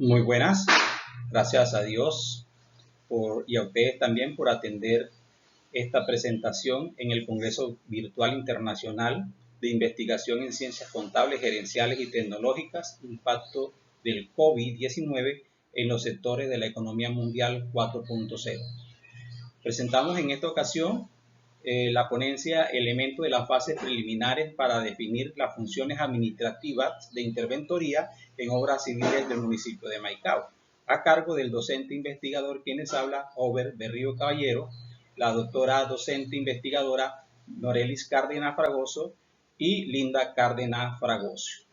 Muy buenas, gracias a Dios y a ustedes también por atender esta presentación en el Congreso Virtual Internacional de Investigación en Ciencias Contables, Gerenciales y Tecnológicas, impacto del COVID-19 en los sectores de la economía mundial 4.0. Presentamos en esta ocasión la ponencia Elementos de las fases preliminares para definir las funciones administrativas de interventoría en obras civiles del municipio de Maicao, a cargo del docente investigador quienes habla Over Berrío Caballero, la doctora docente investigadora Norelis Cárdenas Fragoso y Linda Cárdenas Fragoso.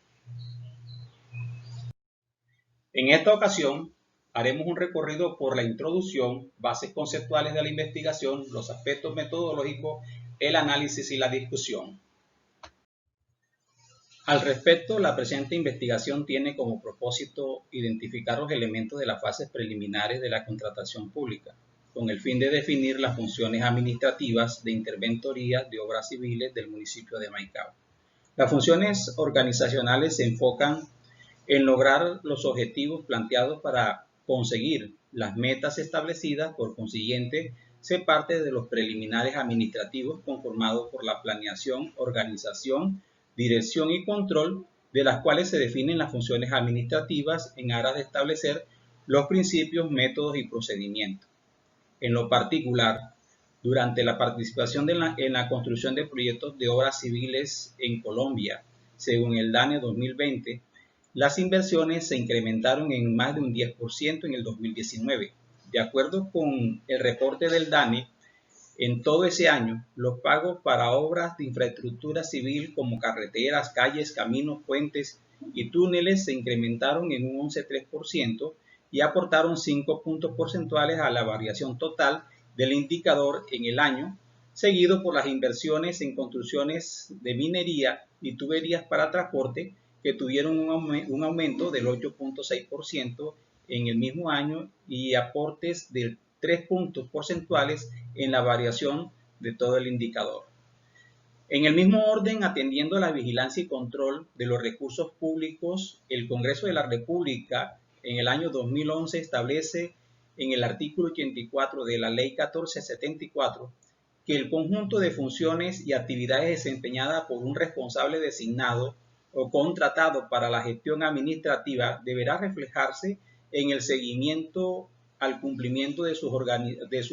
En esta ocasión haremos un recorrido por la introducción, bases conceptuales de la investigación, los aspectos metodológicos, el análisis y la discusión. Al respecto, la presente investigación tiene como propósito identificar los elementos de las fases preliminares de la contratación pública, con el fin de definir las funciones administrativas de interventoría de obras civiles del municipio de Maicao. Las funciones organizacionales se enfocan en lograr los objetivos planteados para conseguir las metas establecidas. Por consiguiente, se parte de los preliminares administrativos conformados por la planeación, organización, dirección y control, de las cuales se definen las funciones administrativas en aras de establecer los principios, métodos y procedimientos. En lo particular, durante la participación en la construcción de proyectos de obras civiles en Colombia, según el DANE 2020, las inversiones se incrementaron en más de un 10% en el 2019. De acuerdo con el reporte del DANE, en todo ese año, los pagos para obras de infraestructura civil como carreteras, calles, caminos, puentes y túneles se incrementaron en un 11,3% y aportaron 5 puntos porcentuales a la variación total del indicador en el año, seguido por las inversiones en construcciones de minería y tuberías para transporte, que tuvieron un aumento del 8,6% en el mismo año y aportes del 3 puntos porcentuales en la variación de todo el indicador. En el mismo orden, atendiendo a la vigilancia y control de los recursos públicos, el Congreso de la República en el año 2011 establece en el artículo 84 de la Ley 1474 que el conjunto de funciones y actividades desempeñadas por un responsable designado o contratado para la gestión administrativa deberá reflejarse en el seguimiento al cumplimiento de sus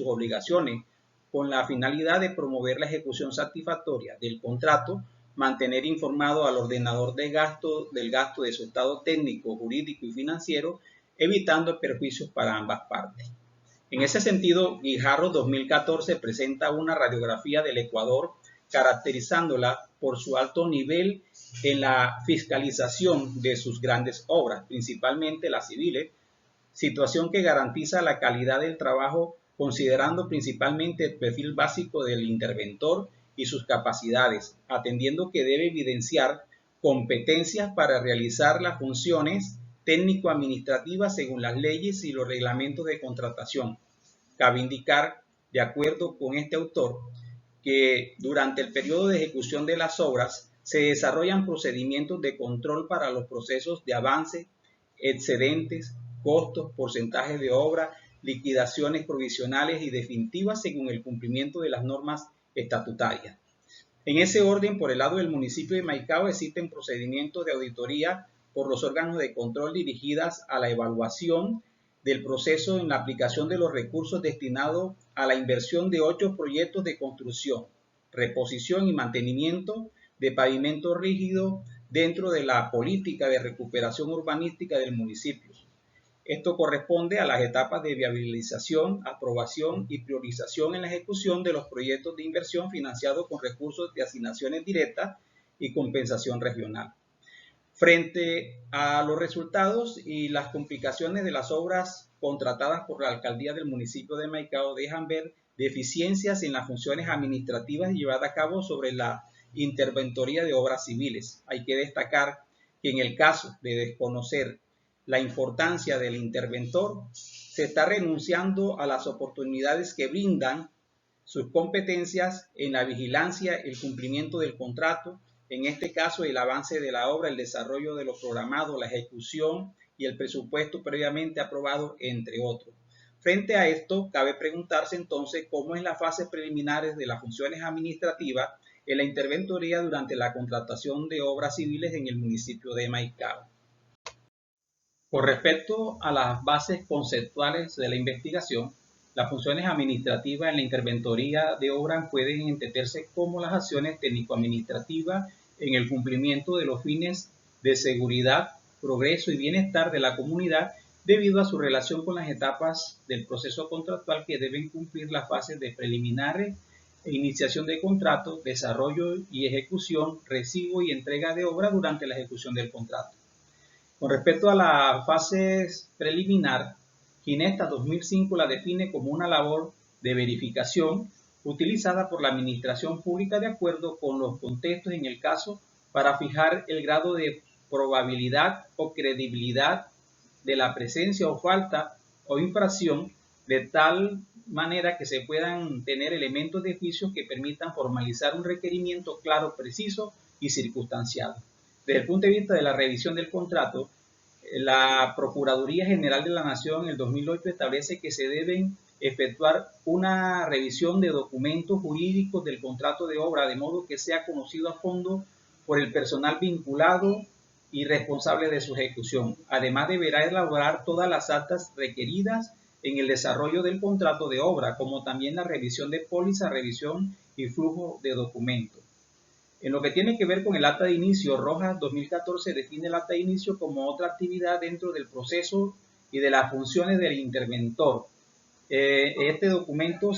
obligaciones, con la finalidad de promover la ejecución satisfactoria del contrato, mantener informado al ordenador del gasto de su estado técnico, jurídico y financiero, evitando perjuicios para ambas partes. En ese sentido, Guijarro 2014 presenta una radiografía del Ecuador, caracterizándola por su alto nivel en la fiscalización de sus grandes obras, principalmente las civiles, situación que garantiza la calidad del trabajo, considerando principalmente el perfil básico del interventor y sus capacidades, atendiendo que debe evidenciar competencias para realizar las funciones técnico-administrativas según las leyes y los reglamentos de contratación. Cabe indicar, de acuerdo con este autor, que durante el periodo de ejecución de las obras se desarrollan procedimientos de control para los procesos de avance, excedentes, costos, porcentajes de obra, liquidaciones provisionales y definitivas según el cumplimiento de las normas estatutarias. En ese orden, por el lado del municipio de Maicao, existen procedimientos de auditoría por los órganos de control dirigidas a la evaluación del proceso en la aplicación de los recursos destinados a la inversión de 8 proyectos de construcción, reposición y mantenimiento de pavimento rígido dentro de la política de recuperación urbanística del municipio. Esto corresponde a las etapas de viabilización, aprobación y priorización en la ejecución de los proyectos de inversión financiados con recursos de asignaciones directas y compensación regional. Frente a los resultados y las complicaciones de las obras contratadas por la alcaldía del municipio de Maicao dejan ver deficiencias en las funciones administrativas llevadas a cabo sobre la interventoría de obras civiles. Hay que destacar que en el caso de desconocer la importancia del interventor, se está renunciando a las oportunidades que brindan sus competencias en la vigilancia, el cumplimiento del contrato, en este caso el avance de la obra, el desarrollo de lo programado, la ejecución y el presupuesto previamente aprobado, entre otros. Frente a esto, cabe preguntarse entonces cómo es las fases preliminares de las funciones administrativas en la interventoría durante la contratación de obras civiles en el municipio de Maicao. Con respecto a las bases conceptuales de la investigación, las funciones administrativas en la interventoría de obras pueden entenderse como las acciones técnico-administrativas en el cumplimiento de los fines de seguridad, progreso y bienestar de la comunidad debido a su relación con las etapas del proceso contractual que deben cumplir las fases de preliminares e iniciación de contrato, desarrollo y ejecución, recibo y entrega de obra durante la ejecución del contrato. Con respecto a la fase preliminar, Ginesta 2005 la define como una labor de verificación utilizada por la Administración Pública de acuerdo con los contextos en el caso para fijar el grado de probabilidad o credibilidad de la presencia o falta o infracción de tal manera que se puedan tener elementos de juicio que permitan formalizar un requerimiento claro, preciso y circunstanciado. Desde el punto de vista de la revisión del contrato, la Procuraduría General de la Nación en el 2008 establece que se deben efectuar una revisión de documentos jurídicos del contrato de obra de modo que sea conocido a fondo por el personal vinculado y responsable de su ejecución. Además, deberá elaborar todas las actas requeridas en el desarrollo del contrato de obra, como también la revisión de póliza, revisión y flujo de documentos. En lo que tiene que ver con el acta de inicio, Rojas 2014 define el acta de inicio como otra actividad dentro del proceso y de las funciones del interventor. En este documento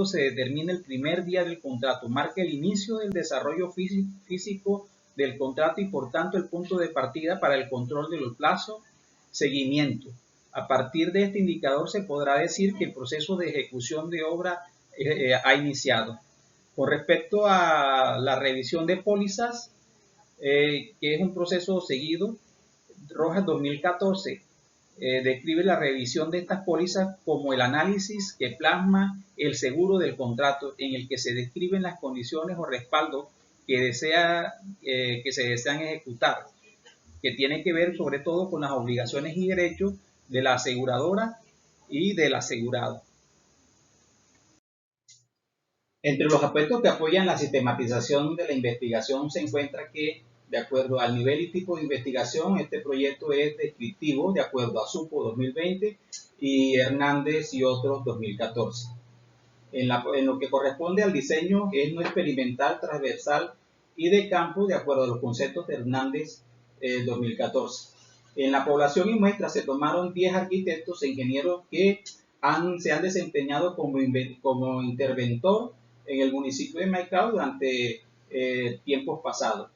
se determina el primer día del contrato, marca el inicio del desarrollo físico del contrato y por tanto el punto de partida para el control de los plazos, seguimiento. A partir de este indicador se podrá decir que el proceso de ejecución de obra ha iniciado. Con respecto a la revisión de pólizas, que es un proceso seguido, Rojas 2014 describe la revisión de estas pólizas como el análisis que plasma el seguro del contrato en el que se describen las condiciones o respaldos que se desean ejecutar, que tiene que ver sobre todo con las obligaciones y derechos de la aseguradora y del asegurado. Entre los aspectos que apoyan la sistematización de la investigación se encuentra que, de acuerdo al nivel y tipo de investigación, este proyecto es descriptivo, de acuerdo a Supo 2020 y Hernández y otros 2014. En lo que corresponde al diseño, es no experimental, transversal y de campo, de acuerdo a los conceptos de Hernández 2014. En la población y muestra se tomaron 10 arquitectos e ingenieros que se han desempeñado como interventor en el municipio de Maicao durante tiempos pasados.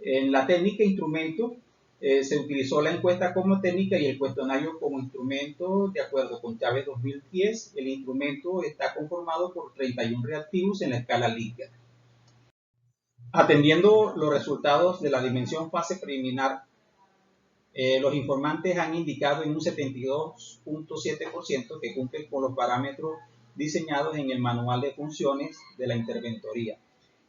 En la técnica instrumento se utilizó la encuesta como técnica y el cuestionario como instrumento de acuerdo con Chávez 2010. El instrumento está conformado por 31 reactivos en la escala Likert. Atendiendo los resultados de la dimensión fase preliminar, los informantes han indicado en un 72.7% que cumplen con los parámetros diseñados en el manual de funciones de la interventoría.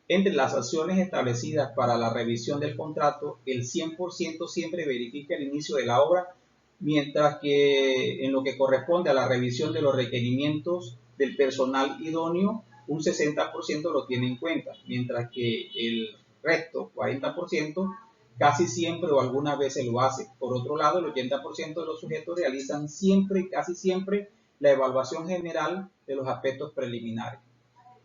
Entre las acciones establecidas para la revisión del contrato, el 100% siempre verifica el inicio de la obra, mientras que en lo que corresponde a la revisión de los requerimientos del personal idóneo, un 60% lo tiene en cuenta, mientras que el resto, 40%, casi siempre o algunas veces lo hace. Por otro lado, el 80% de los sujetos realizan siempre, casi siempre, la evaluación general de los aspectos preliminares.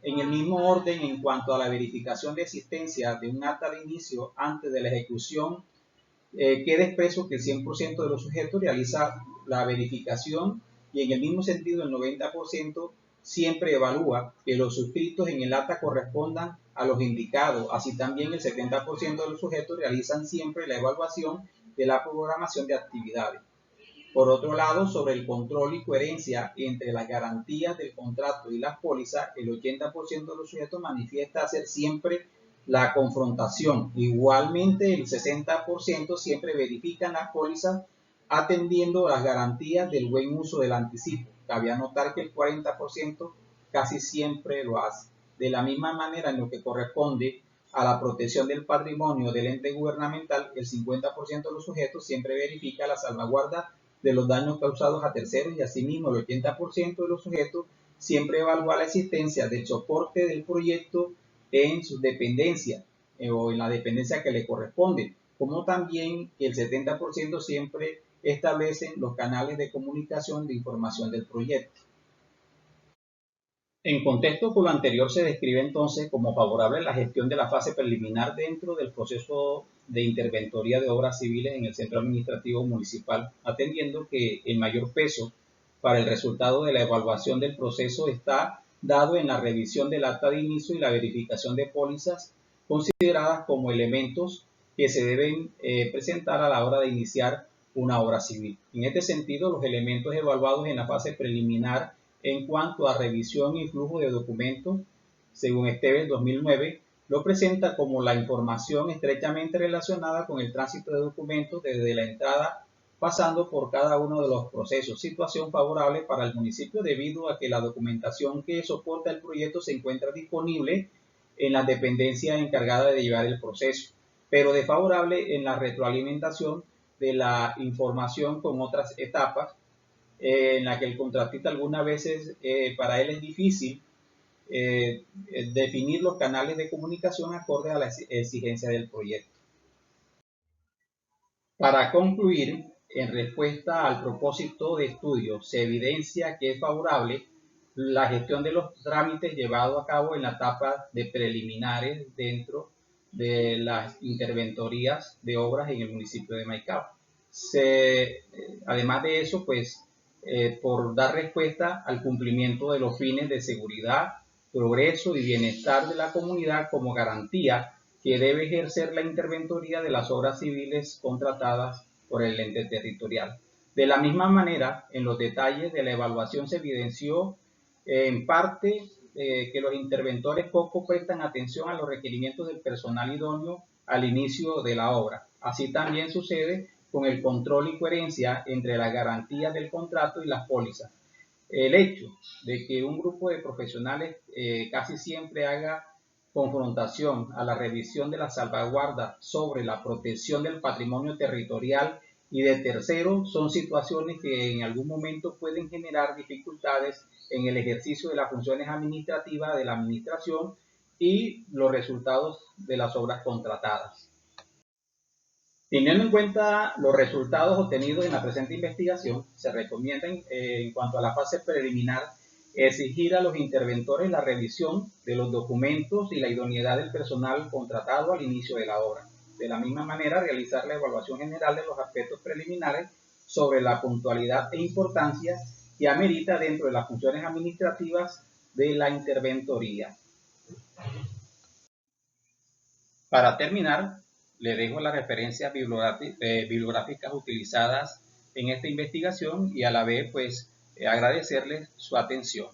En el mismo orden, en cuanto a la verificación de existencia de un acta de inicio antes de la ejecución, queda expreso que el 100% de los sujetos realiza la verificación y en el mismo sentido el 90% siempre evalúa que los suscritos en el acta correspondan a los indicados. Así también el 70% de los sujetos realizan siempre la evaluación de la programación de actividades. Por otro lado, sobre el control y coherencia entre las garantías del contrato y las pólizas, el 80% de los sujetos manifiesta hacer siempre la confrontación. Igualmente, el 60% siempre verifican las pólizas atendiendo las garantías del buen uso del anticipo. Cabe anotar que el 40% casi siempre lo hace. De la misma manera, en lo que corresponde a la protección del patrimonio del ente gubernamental, el 50% de los sujetos siempre verifica la salvaguarda de los daños causados a terceros y asimismo el 80% de los sujetos siempre evalúa la existencia del soporte del proyecto en sus dependencias o en la dependencia que le corresponde, como también el 70% siempre establecen los canales de comunicación de información del proyecto. En contexto con lo anterior se describe entonces como favorable la gestión de la fase preliminar dentro del proceso de interventoría de obras civiles en el centro administrativo municipal, atendiendo que el mayor peso para el resultado de la evaluación del proceso está dado en la revisión del acta de inicio y la verificación de pólizas consideradas como elementos que se deben presentar a la hora de iniciar una obra civil. En este sentido, los elementos evaluados en la fase preliminar en cuanto a revisión y flujo de documentos, según Esteves 2009, lo presenta como la información estrechamente relacionada con el tránsito de documentos desde la entrada pasando por cada uno de los procesos, situación favorable para el municipio debido a que la documentación que soporta el proyecto se encuentra disponible en la dependencia encargada de llevar el proceso, pero desfavorable en la retroalimentación de la información con otras etapas, en la que el contratista algunas veces para él es difícil definir los canales de comunicación acorde a la exigencia del proyecto. Para concluir, en respuesta al propósito de estudio, se evidencia que es favorable la gestión de los trámites llevado a cabo en la etapa de preliminares dentro de las interventorías de obras en el municipio de Maicao. Además de eso, pues, por dar respuesta al cumplimiento de los fines de seguridad, progreso y bienestar de la comunidad como garantía que debe ejercer la interventoría de las obras civiles contratadas por el ente territorial. De la misma manera, en los detalles de la evaluación se evidenció en parte que los interventores poco prestan atención a los requerimientos del personal idóneo al inicio de la obra. Así también sucede con el control y coherencia entre las garantías del contrato y las pólizas. El hecho de que un grupo de profesionales casi siempre haga confrontación a la revisión de la salvaguarda sobre la protección del patrimonio territorial y de terceros son situaciones que en algún momento pueden generar dificultades en el ejercicio de las funciones administrativas de la administración y los resultados de las obras contratadas. Teniendo en cuenta los resultados obtenidos en la presente investigación, se recomienda en cuanto a la fase preliminar exigir a los interventores la revisión de los documentos y la idoneidad del personal contratado al inicio de la obra. De la misma manera, realizar la evaluación general de los aspectos preliminares sobre la puntualidad e importancia que amerita dentro de las funciones administrativas de la interventoría. Para terminar, le dejo las referencias bibliográficas utilizadas en esta investigación y a la vez pues agradecerles su atención.